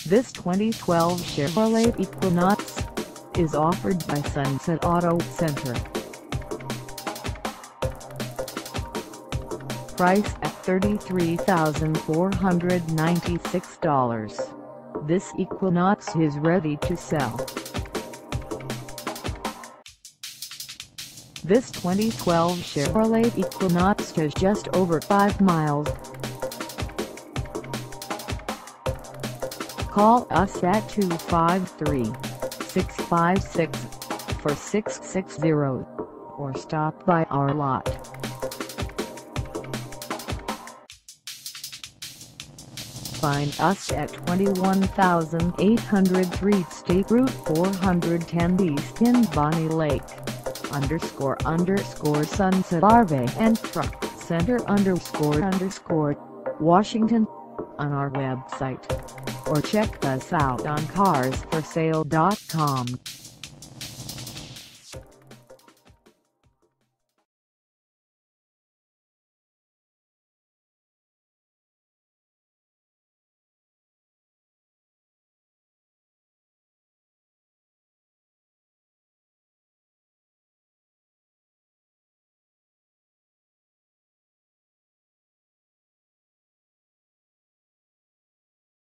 This 2012 Chevrolet Equinox is offered by Sunset Auto Center. Price at $33,496. This Equinox is ready to sell. This 2012 Chevrolet Equinox has just over 5 miles. Call us at 253-656-4660 or stop by our lot. Find us at 21,803 State Route 410 East in Bonney Lake, _Sunset RV&TRUCK Center _, Washington, on our website, or check us out on carsforsale.com.